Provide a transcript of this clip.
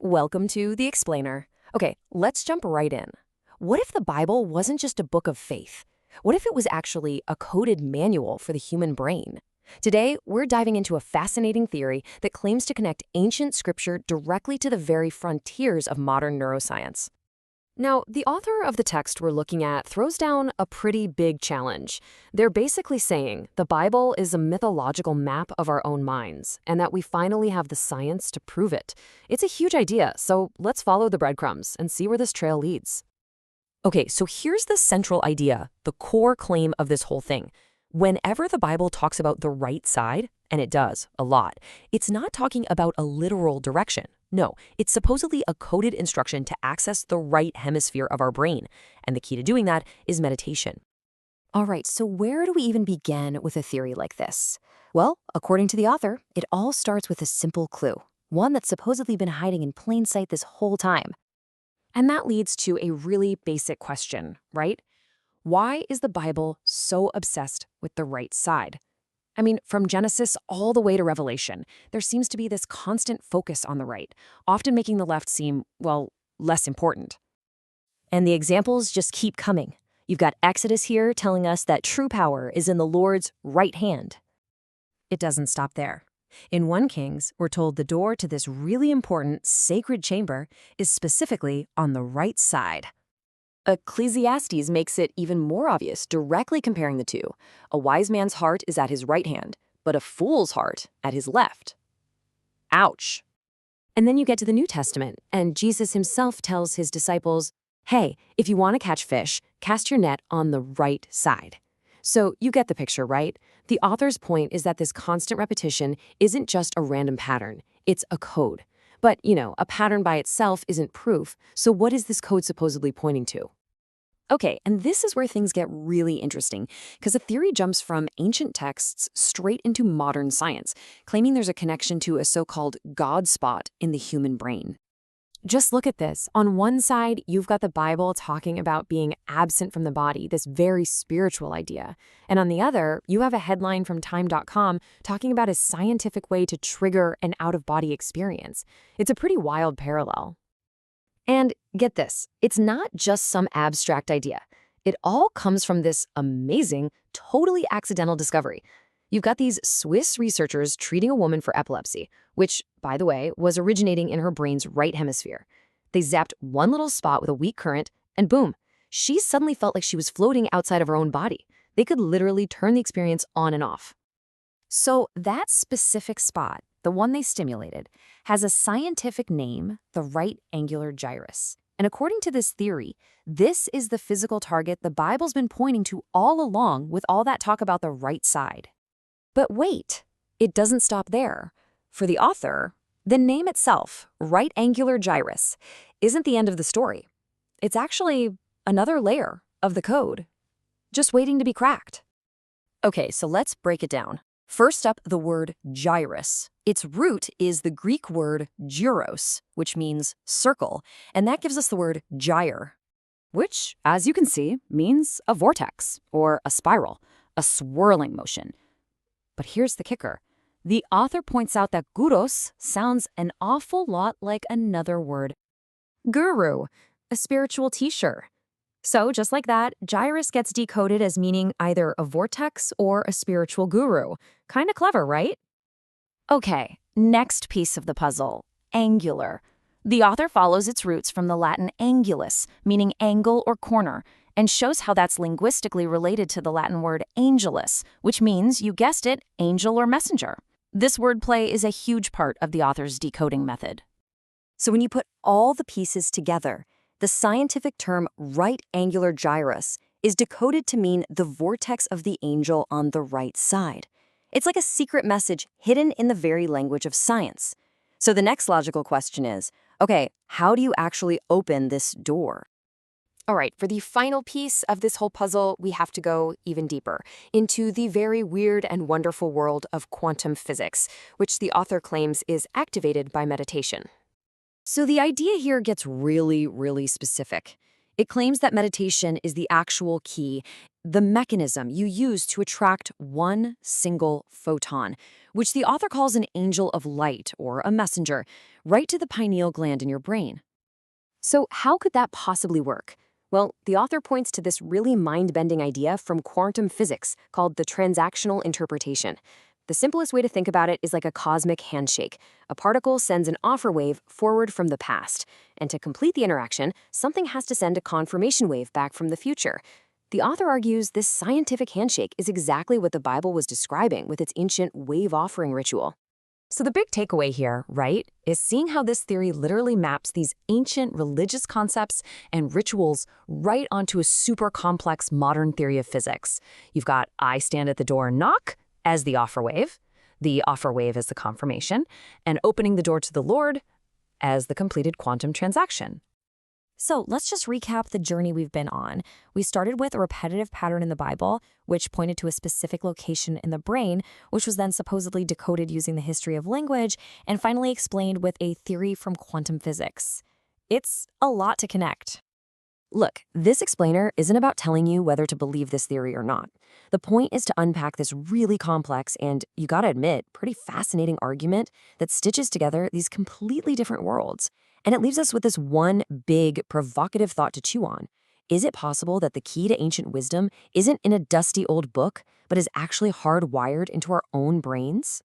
Welcome to The Explainer. Okay, let's jump right in. What if the Bible wasn't just a book of faith? What if it was actually a coded manual for the human brain? Today, we're diving into a fascinating theory that claims to connect ancient scripture directly to the very frontiers of modern neuroscience. Now, the author of the text we're looking at throws down a pretty big challenge. They're basically saying the Bible is a mythological map of our own minds, and that we finally have the science to prove it. It's a huge idea, so let's follow the breadcrumbs and see where this trail leads. Okay, so here's the central idea, the core claim of this whole thing. Whenever the Bible talks about the right side, and it does, a lot, it's not talking about a literal direction. No, it's supposedly a coded instruction to access the right hemisphere of our brain, and the key to doing that is meditation. All right, so where do we even begin with a theory like this? Well, according to the author, it all starts with a simple clue, one that's supposedly been hiding in plain sight this whole time. And that leads to a really basic question, right? Why is the Bible so obsessed with the right side? I mean, from Genesis all the way to Revelation, there seems to be this constant focus on the right, often making the left seem, well, less important. And the examples just keep coming. You've got Exodus here telling us that true power is in the Lord's right hand. It doesn't stop there. In 1 Kings, we're told the door to this really important sacred chamber is specifically on the right side. Ecclesiastes makes it even more obvious, directly comparing the two. A wise man's heart is at his right hand, but a fool's heart at his left. Ouch. And then you get to the New Testament, and Jesus himself tells his disciples, hey, if you want to catch fish, cast your net on the right side. So you get the picture, right? The author's point is that this constant repetition isn't just a random pattern, it's a code. But, a pattern by itself isn't proof, so what is this code supposedly pointing to? Okay, and this is where things get really interesting, because the theory jumps from ancient texts straight into modern science, claiming there's a connection to a so-called God spot in the human brain. Just look at this. On one side, you've got the Bible talking about being absent from the body, this very spiritual idea. And on the other, you have a headline from Time.com talking about a scientific way to trigger an out-of-body experience. It's a pretty wild parallel. And get this, it's not just some abstract idea. It all comes from this amazing, totally accidental discovery. You've got these Swiss researchers treating a woman for epilepsy, which, by the way, was originating in her brain's right hemisphere. They zapped one little spot with a weak current, and boom, she suddenly felt like she was floating outside of her own body. They could literally turn the experience on and off. So that specific spot, the one they stimulated, has a scientific name, the right angular gyrus. And according to this theory, this is the physical target the Bible's been pointing to all along with all that talk about the right side. But wait, it doesn't stop there. For the author, the name itself, right angular gyrus, isn't the end of the story. It's actually another layer of the code, just waiting to be cracked. Okay, so let's break it down. First up, the word gyrus. Its root is the Greek word gyros, which means circle, and that gives us the word gyre, which, as you can see, means a vortex or a spiral, a swirling motion. But here's the kicker. The author points out that gyros sounds an awful lot like another word, guru, a spiritual teacher. So just like that, gyrus gets decoded as meaning either a vortex or a spiritual guru. Kind of clever, right? Okay, next piece of the puzzle, angular. The author follows its roots from the Latin angulus, meaning angle or corner, and shows how that's linguistically related to the Latin word angelus, which means, you guessed it, angel or messenger. This wordplay is a huge part of the author's decoding method. So when you put all the pieces together, the scientific term right angular gyrus is decoded to mean the vortex of the angel on the right side. It's like a secret message hidden in the very language of science. So the next logical question is, okay, how do you actually open this door? All right, for the final piece of this whole puzzle, we have to go even deeper into the very weird and wonderful world of quantum physics, which the author claims is activated by meditation. So the idea here gets really, really specific. It claims that meditation is the actual key, the mechanism you use to attract one single photon, which the author calls an angel of light or a messenger, right to the pineal gland in your brain. So, how could that possibly work? Well, the author points to this really mind-bending idea from quantum physics called the transactional interpretation. The simplest way to think about it is like a cosmic handshake. A particle sends an offer wave forward from the past, and to complete the interaction, something has to send a confirmation wave back from the future. The author argues this scientific handshake is exactly what the Bible was describing with its ancient wave offering ritual. So the big takeaway here, right, is seeing how this theory literally maps these ancient religious concepts and rituals right onto a super complex modern theory of physics. You've got I stand at the door and knock as the offer wave as the confirmation, and opening the door to the Lord as the completed quantum transaction. So let's just recap the journey we've been on. We started with a repetitive pattern in the Bible, which pointed to a specific location in the brain, which was then supposedly decoded using the history of language, and finally explained with a theory from quantum physics. It's a lot to connect. Look, this explainer isn't about telling you whether to believe this theory or not. The point is to unpack this really complex and, you gotta admit, pretty fascinating argument that stitches together these completely different worlds. And it leaves us with this one big, provocative thought to chew on. Is it possible that the key to ancient wisdom isn't in a dusty old book, but is actually hardwired into our own brains?